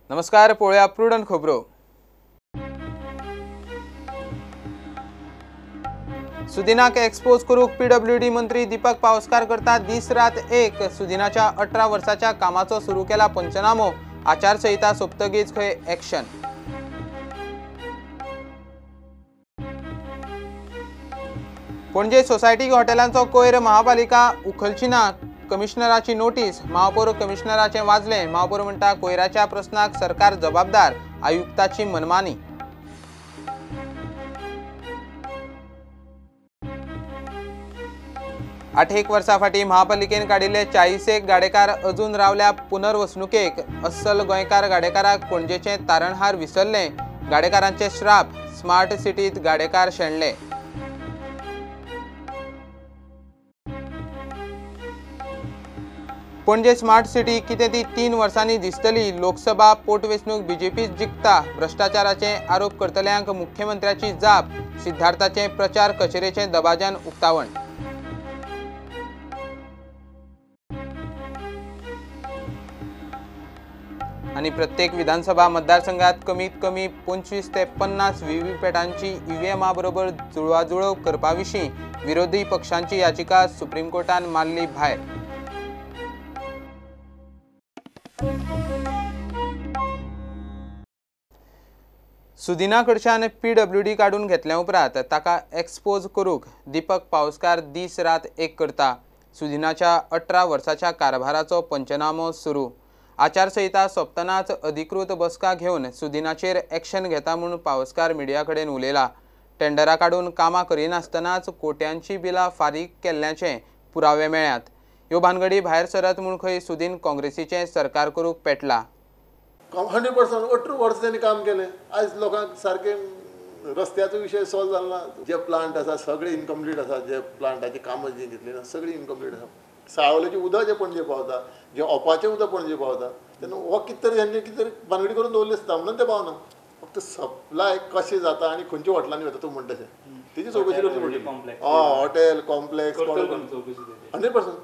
नमस्कार, पळोवया प्रुडंट खबरो। सुदिनाक एक्सपोज करूक पीडब्ल्यूडी मंत्री दीपक पावसकार करता दीस रात एक। सुदिनाच्या 18 वर्साच्या कामाचो सुरू केला पंचनामो। आचारसंहिता सोंपतकीच खंय एक्शन। पणजे सोसायटी हॉटेलांचो कोयर महापालिका उखलची ना। कमिशनराची नोटीस। महापौर कमिशनराचे वाजले। महापौर म्हणटा कोयराच्या प्रश्नाक सरकार जबाबदार। आयुक्ताची मनमानी। आठ एक वर्सां फाटीं महापालिकेन काडिल्ले 40 गाडेकार अजून रावल्या पुनर्वसणुकेक। अस्सल गोंयकार गाडेकाराक पणजेचे तारणहार विसरले। गाडेकारांचे श्राप। स्मार्ट सिटीत गाडेकार शेणले। पणजे स्मार्ट सिटी कितें ती 3 वर्सांनी दिसतली। लोकसभा पोटवेंचणूक बीजेपी जिखता। भ्रष्टाचाराचे आरोप करतल्यांक मुख्यमंत्र्याची जाप। सिद्धार्थाचे प्रचार कचेरेचे दबाज्यान उक्तावण। आणि प्रत्येक विधानसभा मतदारसंघात कमीत कमी 25 ते 50 व्हीव्हीपॅटांची ईव्हीएमा बरोबर जुळवाजुळव करपाविशीं विरोधी पक्षांची याचिका सुप्रीम कोर्टान मारली भायर। सुदिना कडच्यान पीडब्ल्यूडी काडून घेतल्या उपरांत ताका एक्सपोज करूक दीपक पावसकार दीस रात एक करता। सुदिनाच्या 18 वर्साच्या कारभाराचो पंचनामो सुरू। आचारसंहिता सोंपतनाच अधिकृत बसका घेवन सुदिनाचेर एक्शन घेता म्हूण पावसकार मिडिया कडेन उलयला। टेंडरां काडून कामां करिनासतनाच कोट्यांची बिलां फारीक केल्ल्याचे पुरावे मेळ्ळ्यात। ह्यो भानगडी भायर सरत म्हूण खंय सुदीन काँग्रेसीचें सरकार करूंक पेटला। 100% 18 वर्स त्यांनी काम केले। आज लोकांक सारखे रस्त्याचो विषय सॉल्व जालो ना। जे प्लांट आसा सगळे इनकम्प्लीट आसा। जे प्लांटाची कामां जी घेतली ना सगळी इनकम्प्लीट आसा। सावलेचें उदक जे पणजे पावता, जे ओपाचें उदक पणजे पावता, तेन्ना हो कितें तरी हेंनी कितें तरी भानगडी करून दवरली आसता म्हणून ते पावना। फक्त सप्लाय कशें जाता आनी खंयच्या हॉटेलांनी वता तूं म्हणटा तशें तेजी चवकशी करची पडटली। Hotel complex 100%।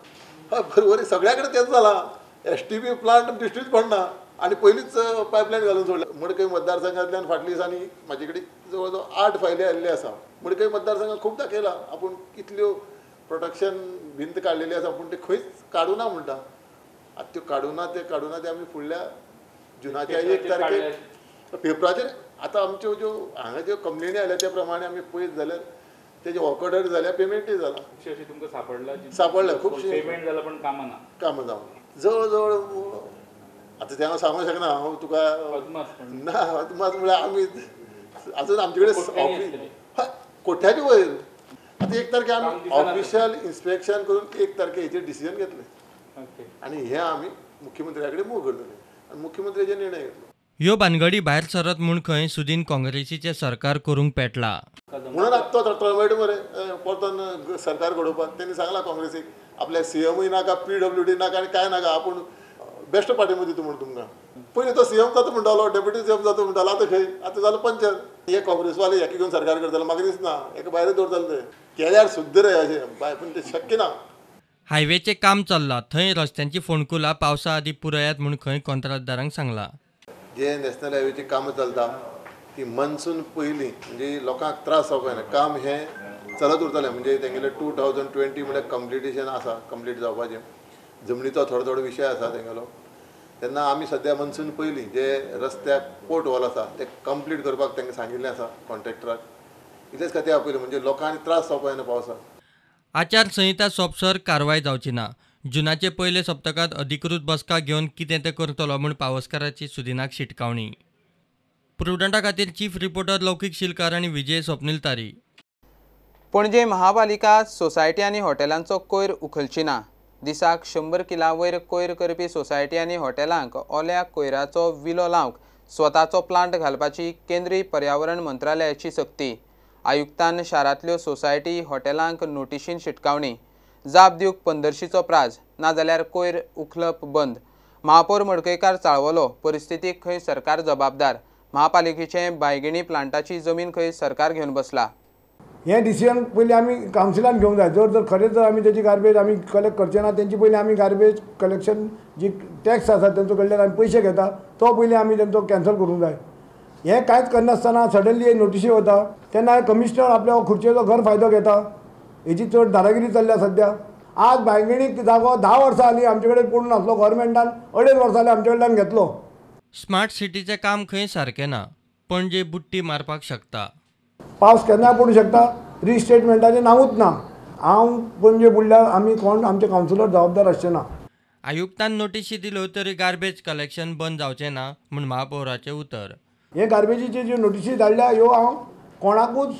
हय बरोबर सगळ्या कडेन तेंच जाला। एसटीपी प्लांट डिस्ट्रीब्यूट पडना आनी पयलींच पायपलायन घालून सोडल्या। मडकय मतदारसंघांतल्यान फाटल्या दिसांनी म्हाजे कडेन जवळ जवळ 8 फायली आयिल्ले आसा। मडकय मतदारसंघात खूब दाखयला आपूण कितल्यो प्रोटेक्शन भिंत काडलेली आसा पूण ते खंयच काडूना म्हणटा। आतां त्यो काडूना ते आमी फुडल्या जुनाच्या 1 तारखेक पेपराचेर आतां आमच्यो ज्यो हांगा ज्यो कंप्लेनी आयल्या त्या प्रमाणे आमी पळयत जाल्यार तेजे वॉकऑर्डर जाल्या पेमेंटूय जाला। तुमकां सापडला खुबशे पेमेंट जाला पण कामां जावना। जवळ जवळ आतां ते हांव सांगूंक शकना। हांव तुका ना अदमास म्हळ्यार आमी आजून आमचे कडेन कोट्याची वयर। आतां 1 तारखेक आमी ऑफिशियल इन्स्पेक्शन करून 1 तारखेक हेचेर डिसिजन घेतलें आनी हे आमी मुख्यमंत्र्या कडेन मूव करतले आनी मुख्यमंत्र्याचे निर्णय घेतलो। ह्यो भानगडी भायर सरत म्हूण खंय सुदीन काँग्रेसीचें सरकार करूंक पेटला। म्हणून आतां तो तळमळटा मरे परतून सरकार घडोवपाक। तेणी सांगलां काँग्रेसीक आपल्याक सीएमूय नाका, पीडब्ल्यूडी नाका आनी कांय नाका। आपूण बेस्ट पार्टी दिता म्हूण तुमकां। पयलीं तो सीएम जाता म्हणटालो, डेप्युटी सीएम जाता म्हणटालो। आतां खंय आतां जालो पंचायत। हे काँग्रेसवाले हेका घेवन सरकार करताले म्हाका दिसना। हेका भायर दवरताले ते केल्यार शुद्ध रे अशें पूण ते शक्य ना। हायवेचें काम चल्लां थंय रस्त्यांची फोंडकुलां पावसा आदी पुरायात म्हूण खंय कंत्राटदारांक सांगलां। जे नॅशनल हायवेची कामां चलता ती मनसून पयलीं म्हणजे लोकांक त्रास जावपाक जायना। काम हें चलत उरतलें म्हणजे तेंगेलें 2020 म्हळ्यार कंप्लिटेशन आसा, कंप्लीट जावपाचें। जमनीचो थोडो विशय आसा तेंगेलो। तेन्ना आमी सद्या मनसून पयलीं जे रस्त्याक पोर्ट वॉल आसा ते कंप्लीट करपाक तांकां सांगिल्लें आसा कॉन्ट्रॅक्टराक। इतलेच खातीर आपयलें म्हणजे लोकांक त्रास जावपाक जायना पावसाक। आचारसंहिता सोंपसर कारवाय जावची ना। जुनाचे पयले सप्तकांत अधिकृत बसका घेवन कितें तें करतलो म्हूण पावसकाराची सुदिनाक शिटकावणी। प्रुडंटा खातीर चीफ रिपोर्टर लौकीक शिलकार आनी विजय स्वप्नील तारी। पणजे महापालिका सोसायटी आनी हॉटेलांचो कोयर उखलची ना। दिसाक 100 किला वयर कोयर करपी सोसायटी आनी हॉटेलांक ओल्या कोयराचो विलो लावंक स्वताचो प्लांट घालपाची केंद्रीय पर्यावरण मंत्रालयाची सक्ती। आयुक्तान शारांतल्यो सोसायटी हॉटेलांक नोटिशीन शिटकावणी। जाप दिवंक 15शीचो प्राझ नाजाल्यार कोयर उखलप बंद। महापौर मडकयकार चाळवलो। परिस्थितीक खंय सरकार जबाबदार। महापालिकेचे बायगिणी प्लांटाची जमीन खंय सरकार घेवन बसला। हे डिसिजन पयलीं आमी कावन्सिलान घेवंक जाय. जर खरेंच जर आमी तेची गार्बेज आमी कलेक्ट करचे ना, तेंची पयलीं आमी गार्बेज कलेक्शन जी टॅक्स आसा तेंचो कडल्यान आमी पयशे घेता तो पयलीं आमी तेंचो कॅन्सल करूंक जाय. हें कांयच करनासतना सडनली नोटिशी वता तेन्ना कमिशनर आपल्या खुर्चेचो गैरफायदो घेता. हेची चड दादागिरी चल्ल्या सद्या. आज भांगणीक जागो 10 वर्सां जालीं आमचे कडेन पडून नासलो, गव्हर्मेंटान 2.5 वर्सां जालीं आमचे कडल्यान घेतलो. स्मार्ट सिटीचें काम खंय सारकें ना, पणजे बुट्टी मारपाक शकता. पावस केन्नाय पडूं शकता, रिस्टेटमेंटाचें नांवूच ना. हांव पणजे बुडल्यार आमी कोण आमचे कावन्सिलर जबाबदार आसचे ना. आयुक्तान नोटिशी दिल्यो तरी गार्बेज कलेक्शन बंद जावचें ना म्हूण महापौराचें उतर. हे गार्बेजीचे ज्यो नोटिशी धाडल्या ह्यो हांव कोणाकूच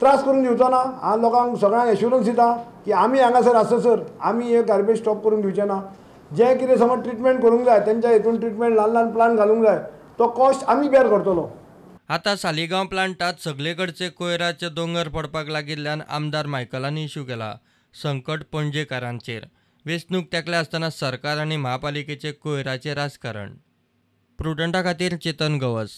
त्रास करून दिवचो ना. हांव लोकांक सगळ्यांक एश्युरन्स दिता की आमी हांगासर आससर आमी हे गार्बेज स्टॉप करून दिवचे ना. जे कितें समज ट्रिटमेंट करूंक जाय तेंच्या हितून ट्रिटमेंट ल्हान ल्हान प्लांट घालूंक जाय, तो कॉस्ट आमी बेर करतलो. आतां सालिगांव प्लांटात सगळे कडचे कोयराचे दोंगर पडपाक लागिल्ल्यान आमदार मायकलांनी इश्यू केला. संकट पणजेकारांचेर. वेंचणूक तेंकले आसतना सरकार आनी महापालिकेचे कोयराचें राजकारण. प्रुडंटा खातीर चेतन गवस.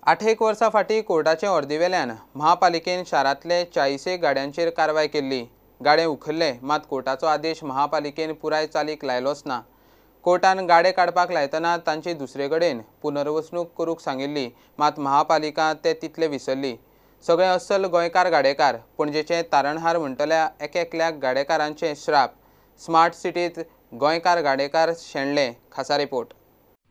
8 वर्सां फाटीं कोर्टाचे अर्देवेल्यान महापालिकेन शारांतले 40 गाड्यांचेर कारवाय केल्ली. गाडे उखल्ले, मात कोर्टाचो आदेश महापालिकेन पुराय चालीक लायलोच ना. कोर्टान गाडे काडपाक लायतना तांचे दुसरे कडेन पुनर्वसणूक करूंक सांगिल्ली, मात महापालिका ते तितले विसरली. सगळे अस्सल गोंयकार गाडेकार. पणजेचे तारणहार म्हणटल्या एकेकल्याक गाडेकारांचे श्राप. स्मार्ट सिटीत गोंयकार गाडेकार शेणले. खासा रिपोर्ट.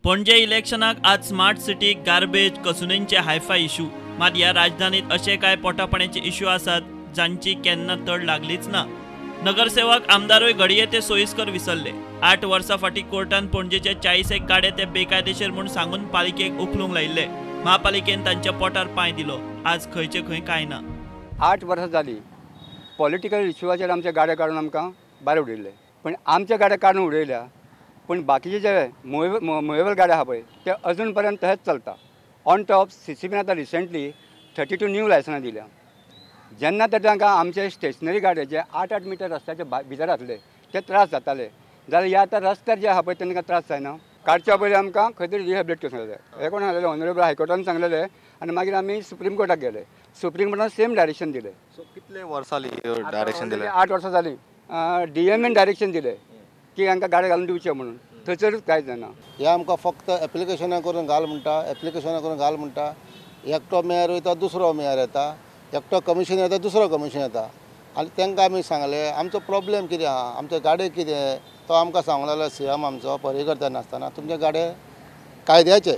पणजे इलेक्शनाक आज स्मार्ट सिटीक गार्बेज कचुनींचे हायफाय इश्यू. मात ह्या राजधानीत असे कांय पोटापण्याचे इश्यू आसात जांची केन्ना तड लागलीच ना. नगरसेवक आमदारूय घडये ते सोयीस्कर विसरले. 8 वर्सां फाटीं कोर्टान पणजेचे 40 गाडे ते बेकायदेशीर म्हूण सांगून पालिकेक उखलूंक लायिल्ले. महापालिकेन तांच्या पोटार पांय दिलो. आज खंयचे खंय कांय ना. 8 वर्सां जालीं पॉलिटिकल इश्यूवाचेर आमचे गाडे काडून आमकां भायर उडयले. पण आमचे गाडे काडून उडयल्या, पण बाकीचे जे मुवेबल गाडे आहा पळय ते अजून पर्यंत तशेंच चलता. ऑन टॉप CCBन आतां रिसेंटली 32 न्यू लायसन्सां दिल्या. जेन्ना तर तांकां आमचे स्टेशनरी गाडे जे 8-8 मिटर रस्त्याचे भितर आसले ते त्रास जाताले, जाल्यार ह्या आतां रस्त्यार जे आहा पळय तांकां त्रास जायना. काडच्या पयलीं आमकां खंय तरी रिहेबिलिट करचें जाय. हे कोण सांगलेलें, ऑनरेबल हायकोर्टान सांगलेलें आनी मागीर आमी सुप्रीम कोर्टाक गेले. सुप्रीम कोर्टान सेम डायरेक्शन दिलें. सो कितले वर्सां डायरेक्शन दिलें? 8 वर्सां जालीं. DMन डायरेक्शन दिलें की हांकां गाडे घालून दिवचे म्हणून. थंयसरूच कांयच जायना. हे आमकां फक्त एप्लिकेशनां करून घाल म्हणटा. एकटो मेयर वयता, दुसरो मेयर येता, एकटो कमिशन येता, दुसरो कमिशन येता. आनी तांकां आमी सांगलें आमचो प्रॉब्लेम कितें आहा, आमचे गाडे कितें, तो आमकां सांगूंक लागलो CM आमचो पर्यकर्ता नासतना तुमचे गाडे कायद्याचे.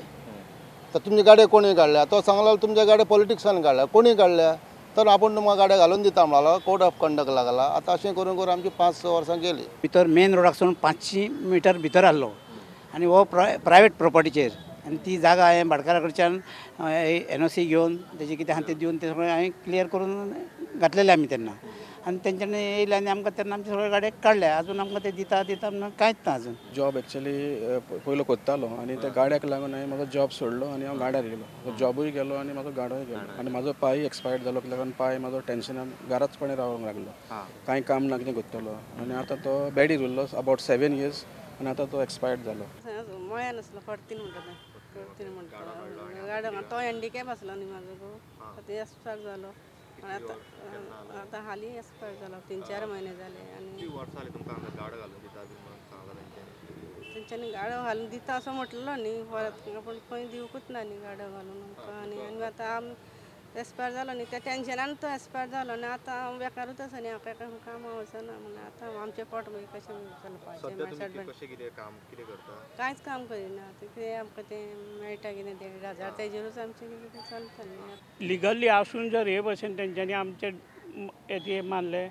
तर तुमचे गाडे कोणी काडल्या, तो सांगलो तुमचे गाडे पॉलिटिक्सान काडल्या. कोणी काडल्या तर आपूण तुमकां गाडे घालून दिता म्हणलो. कोड ऑफ कंडक्ट लागला. आतां अशें करून करून आमची 5-6 वर्सां गेली. भितर मेन रोडाकसून 500 मिटर भितर आसलो आनी हो प्रायवेट प्रॉपर्टीचेर. आनी ती जागा हांवें भाटकारा कडच्यान NOC घेवन तेजें कितें आहा तें दिवन तें सगळें हांवें क्लियर करून घातलेलें आमी तेन्ना. आनी तेंच्यांनी येयले आनी आमकां तेन्ना आमचे सगळे गाडे काडले. अजून आमकां ते दिता म्हणून कांयच ना अजून. जॉब एक्चुअली पयलो कोत्तालो आनी त्या गाड्याक लागून हांवें म्हाजो जॉब सोडलो आनी हांव गाड्यार गेलो. जॉबूय गेलो आनी म्हाजो गाडोय गेलो आनी म्हाजो पांय एक्सपायर्ड जालो. कित्याक लागून पांय म्हाजो टेन्शनान घराचपणे रावंक लागलो. कांय काम ना कितें करतलो आनी आतां तो बेडीर उरलो अबावट 7 years आनी आतां तो एक्सपायर्ड जालो. मोयान आसलो 14 म्हणटा गाडो तो हँडिकॅप आसलो न्ही म्हाजो, ते एक्सपायर जालो. आतां हालीं एक्सपायर जालो. 3-4 म्हयने जाले. आनी तेंच्यांनी गाडो घालून दिता असो म्हटलेलो न्ही परत, पूण खंय दिवकूच ना न्ही गाडो घालून आमकां. आनी आतां एक्सपायर जालो न्ही त्या टेन्शनान तो एक्सपायर जालो. आनी आतां हांव बेकारूच आसा न्ही, हांव एका कामां वचना म्हणून आतां आमचें पोट मागीर कशें चलपाचें. कांयच काम करिना. कितें आमकां तें मेळटा कितें तें 1,000 तेजेरूच आमचें कितें चलता न्ही. लिगली आसून जर हे भशेन तेंच्यांनी आमचे हे मारले.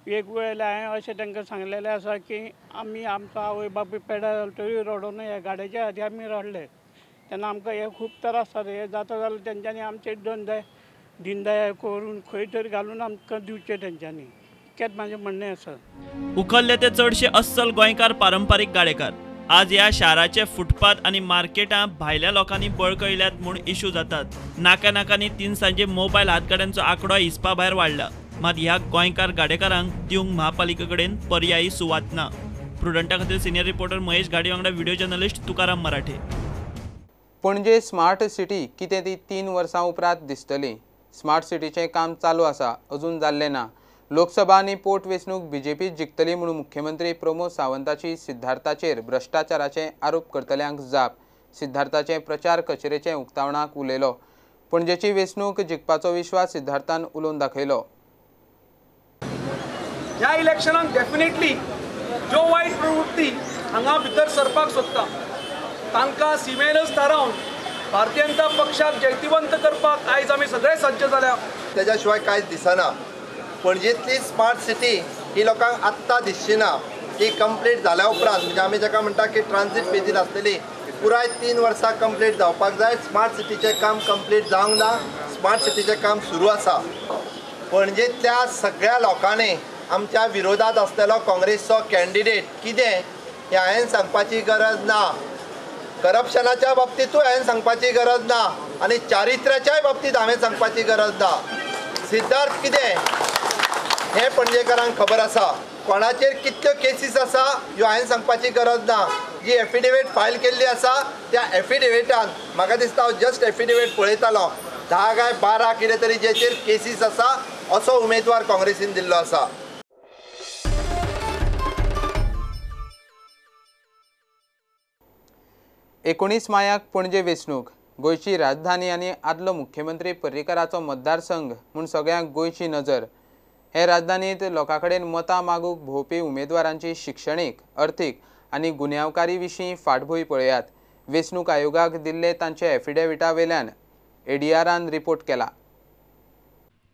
एक वेळ हांवें अशें तांकां सांगलेलें आसा की आमी आमचो आवय बापूय पेड्यार जालो तरी रडोना. ह्या गाड्याच्या खातीर आमी रडले. तेन्ना आमकां हे खूब त्रास जाता. हे जाता जाल्यार तेंच्यांनी आमचे दिनदयाळ करून खंय तरी घालून आमकां दिवचें तेंच्यांनी. इतकेंच म्हाजें म्हणणें आसा. उखल्ले ते चडशे अस्सल गोंयकार पारंपारीक गाडेकार. आज ह्या शाराचे फुटपाथ आनी मार्केटां भायल्या लोकांनी बळकयल्यात म्हूण इश्यू जातात. नाका 3 सांजे मोबायल हातगाड्यांचो आंकडो हिसपा भायर वाडला. मात ह्या गोंयकार गाडेकारांक दिवंक महापालिके कडेन पर्यायी सुवात ना. प्रुडंटा खातीर सिनियर रिपोर्टर महेश गाडी वांगडा व्हिडिओ जर्नलिस्ट तुकाराम मराठे. पणजे स्मार्ट सिटी कितें ती 3 वर्सां उपरांत दिसतली। स्मार्ट सिटीचें काम चालू आसा, अजून जाल्लें ना। लोकसभा आनी पोटवेंचणूक बीजेपी जिखतली म्हणून मुख्यमंत्री प्रमोद सावंताची सिद्धार्थाचेर भ्रष्टाचाराचे आरोप करतल्यांक जाप। सिद्धार्थाचे प्रचार कचेरेचे उक्तावणाक उलयलो। पणजेची वेंचणूक जिखपाचो विश्वास सिद्धार्थान उलोवन दाखयलो। ह्या इलेक्शनाक डेफिनेटली ज्यो वायट प्रवृत्ती हांगा भितर सरपाक सोदता तांकां सीमेनच थारावन भारतीय जनता पक्षाक जैतिवंत करपाक आयज आमी सगळे सज्ज जाल्या। तेज्या शिवाय कांयच दिसना। पणजेंतली स्मार्ट सिटी ही लोकांक आत्तां दिसची ना। ती कंप्लीट जाल्या उपरांत म्हणजे आमी जाका म्हणटा की ट्रान्झीट फेजीन आसलेली पुराय 3 वर्सां कंप्लीट जावपाक जाय। स्मार्ट सिटीचें काम कंप्लीट जावंक ना। स्मार्ट सिटीचें काम सुरू आसा। पणजेंतल्या सगळ्या लोकांनी आमच्या विरोधात आसलेलो काँग्रेसचो कॅन्डिडेट कितें हें हांवें सांगपाची गरज ना। करप्शनाच्या बाबतींतूय हांवें सांगपाची गरज ना आनी चारित्र्याच्याय बाबतींत हांवें सांगपाची गरज ना। सिद्धार्थ कितें हें पणजेकारांक खबर आसा। कोणाचेर कितल्यो केसीस आसा ह्यो हांवें सांगपाची गरज ना। जी एफिडेविट फायल केल्ली आसा त्या एफिडेविटान म्हाका दिसता हांव जस्ट एफिडेविट पळयतालो 10 काय 12 कितें तरी जेचेर केसीस आसा असो उमेदवार काँग्रेसीन दिल्लो आसा। 19 मायाक पणजे वेंचणूक। गोंयची राजधानी आनी आदलो मुख्यमंत्री पर्रीकाराचो मतदारसंघ म्हूण सगळ्यांक गोंयची नजर। हे राजधानीत लोकांकडेन मतां मागूंक भोंवपी उमेदवारांची शिक्षणीक, अर्थीक आनी गुन्यांवकारी विशीं फाटभूंय पळयात। वेंचणूक आयोगाक दिल्ले तांचे एफिडेविटा वेल्यान एडीआरान रिपोर्ट केला।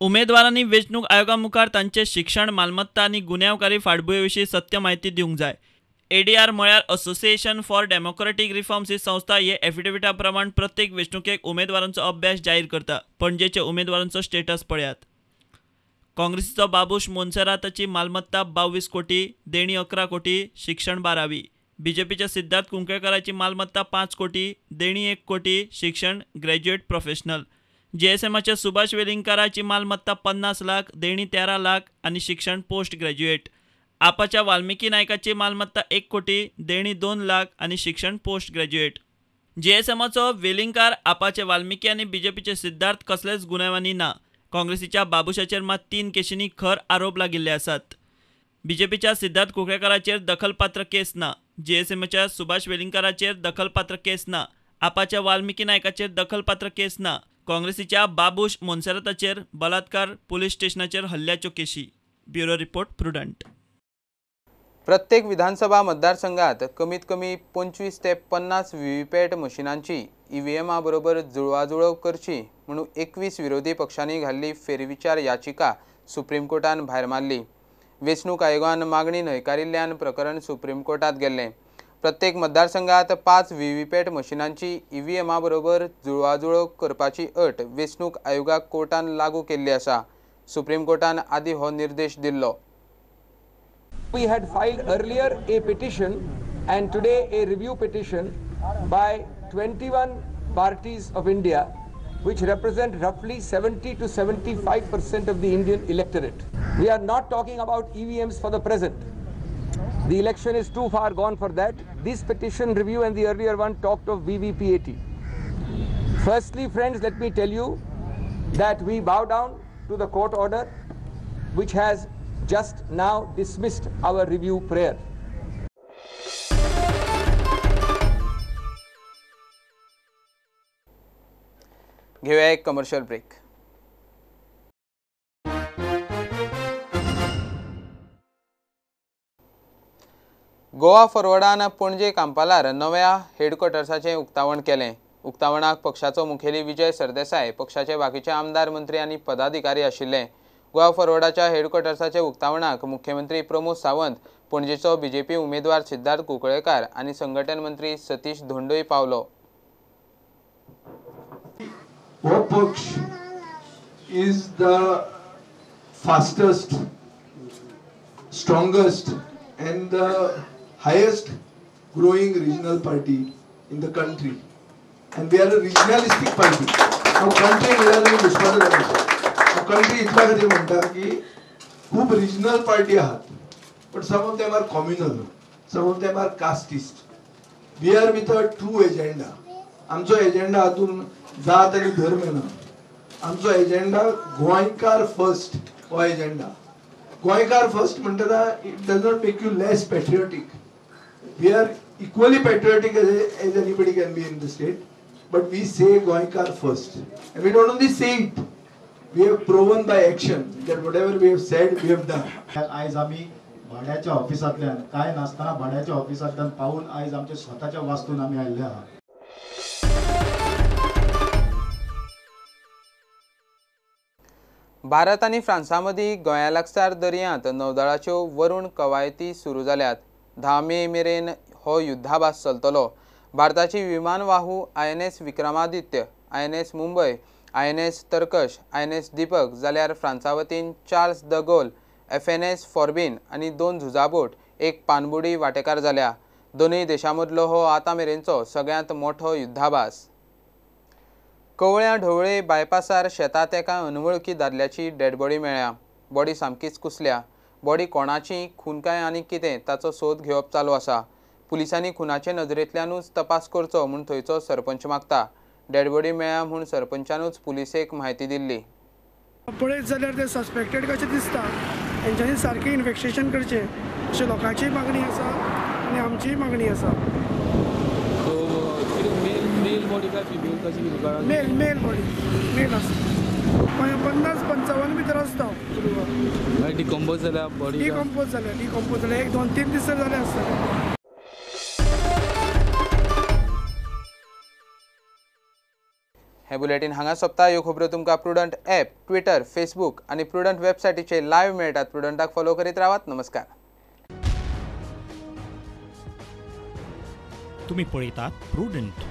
उमेदवारांनी वेंचणूक आयोगा मुखार तांचे शिक्षण, मालमत्ता आनी गुन्यांवकारी फाटभुंये विशीं सत्य म्हायती दिवंक जाय। एडीआर म्हळ्यार असोसिएशन फॉर डेमोक्रेटीक रिफॉर्म्स ही संस्था हे एफिडेविटा प्रमाण प्रत्येक वेंचणुकेक उमेदवारांचो अभ्यास जाहीर करता। पणजेचे उमेदवारांचो स्टेटस पळयात। काँग्रेसीचो बाबूश मोन्सेराताची मालमत्ता 22 कोटी, देणी 11 कोटी, शिक्षण 12वी। बीजेपीच्या सिद्धार्थ कुंकळकाराची मालमत्ता 5 कोटी, देणी 1 कोटी, शिक्षण ग्रॅज्युएट प्रोफेशनल। जेएसएमाच्या सुभाष वेलिंगकाराची मालमत्ता 50 लाख, देणी 13 लाख आनी शिक्षण पोस्ट ग्रॅज्युएट। आपाच्या वाल्मिकी नायकाची मालमत्ता 1 कोटी, देणी 2 लाख आनी शिक्षण पोस्ट ग्रॅज्युएट। जेएसएमाचो वेलिंगकार, आपाचे वाल्मिकी आनी बीजेपीचे सिद्धार्थ कसलेच गुन्यांवांनी ना। काँग्रेसीच्या बाबुशाचेर मात 3 केशींनी खर आरोप लागिल्ले आसात। बीजेपीच्या सिद्धार्थ कुंकळकाराचेर दखलपात्र केस ना। जेएसएमच्या सुभाष वेलिंगकाराचेर दखलपात्र केस ना। आपाच्या वाल्मिकी नायकाचेर दखलपात्र केस ना। काँग्रेसीच्या बाबूश मोन्सेराताचेर बलात्कार, पुलीस स्टेशनाचेर हल्ल्याच्यो केशी। Bureau report Prudent. प्रत्येक विधानसभा मतदारसंघात कमीत कमी 25 ते 50 व्हीव्हीपॅट मशिनांची ईव्हीएमा बरोबर जुळवाजुळव करची म्हणून 21 विरोधी पक्षांनी घाल्ली फेरविचार याचिका सुप्रीम कोर्टान भायर मारली। वेंचणूक आयोगान मागणी न्हयकारिल्ल्यान प्रकरण सुप्रीम कोर्टात गेल्लें। प्रत्येक मतदारसंघात 5 व्हीव्हीपॅट मशिनांची ईव्हीएमा बरोबर जुळवाजुळव करपाची अट वेंचणूक आयोगाक कोर्टान लागू केल्ली आसा। सुप्रीम कोर्टान आदी हो निर्देश दिल्लो। We had filed earlier a petition and today a review petition by 21 parties of India which represent roughly 70 to 75% of the Indian electorate. We are not talking about EVMs for the present. The election is too far gone for that. This petition review and the earlier one talked of VVPAT. Firstly, friends, let me tell you that we bow down to the court order which has just now dismissed our review prayer. घेऊया एक commercial break. Goa फॉरवर्डान पणजे कांपालार नव्या हेडक्वॉर्टर्साचें उक्तावण केलें। उक्तावणाक पक्षाचो मुखेली विजय सरदेसाय, पक्षाचे बाकीचे आमदार, मंत्री आनी पदाधिकारी आशिल्ले। गोवा फॉरवर्डाच्या हेडक्वॉर्टर्साचे उक्तावणाक मुख्यमंत्री प्रमोद सावंत, पणजेचो बीजेपी उमेदवार सिद्धार्थ कुंकळकार आनी संघटन मंत्री सतीश धोंडोय पावलो। हो पक्ष is the fastest, strongest and the highest growing regional party in the country, and we are a regionalistic party. Our country मिळालेली दुश्मन आहे। कंट्री इतल्या खातीर म्हणटा की खूब रिजनल पार्टी आहात, but some of them are communal, some of them are casteist. We are with a true agenda. आमचो एजेंडा हातून जात आनी धर्म ना. आमचो एजेंडा गोंयकार फर्स्ट हो एजेंडा. गोंयकार फर्स्ट म्हणटा it does not make you less patriotic. We are equally patriotic as anybody can be in the state, but we say Goinkar first, and we don't only say it, we have proven by action that whatever we have said we have done. आज आम्ही भाड्याच्या ऑफिसांतल्यान काय नासतना भाड्याच्या ऑफिसांतल्यान पावून आज आमच्या स्वताच्या वास्तून आम्ही आयिल्ले आहात. भारत आनी फ्रांसा मदीं गोंया लागसार दर्यांत नौदळाच्यो वरून कवायती सुरू जाल्यात. 10 मे मेरेन हो युद्धाभास चलतलो. भारताची विमानवाहू INS Vikramaditya, INS Mumbai, INS तरकश, INS दीपक जाल्यार फ्रांसा वतीन चार्ल्स द गोल, FNS फॉर्बिन आनी 2 झुजाबोट, एक पानबुडी वांटेकार जाल्या. दोनूय देशां मदलो हो आतां मेरेनचो सगळ्यांत मोठो युद्धाभास. कवळ्या ढवळे बायपासार शेतात एका अनवळखी दादल्याची डेड बॉडी मेळ्ळ्या. बॉडी सामकीच कुसल्या. बॉडी कोणाची, खून काय आनी कितें ताचो सोद घेवप चालू आसा. पुलिसांनी खुनाचे नदरेंतल्यानूच तपास करचो म्हूण थंयचो सरपंच मागता. डेड बॉडी मेळ्ळ्या म्हूण सरपंचानूच पुलिसेक म्हायती दिल्ली. पळयत जाल्यार ते सस्पेक्टेड कशें दिसता. तेंच्यांनी सारकें इन्व्हेस्टिगेशन करचें अशी लोकांची मागणी आसा आनी आमचीय मागणी आसा. मेल बॉडी मेल आसा. 50-55 भितर आसता. डिकम्पोज जाल्या बॉडी डिकम्पोज जाल्या 1-2-3 दीस जाले आसतले. हे बुलेटिन हांगा सोंपता. ह्यो खबरो तुमकां प्रुडंट ॲप, ट्विटर, फेसबूक आनी प्रुडंट वेबसायटीचेर लायव्ह मेळटात. प्रुडंटाक फॉलो करीत रावात. नमस्कार. तुम्ही पळयतात Prudent.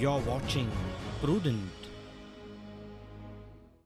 You are watching prudent.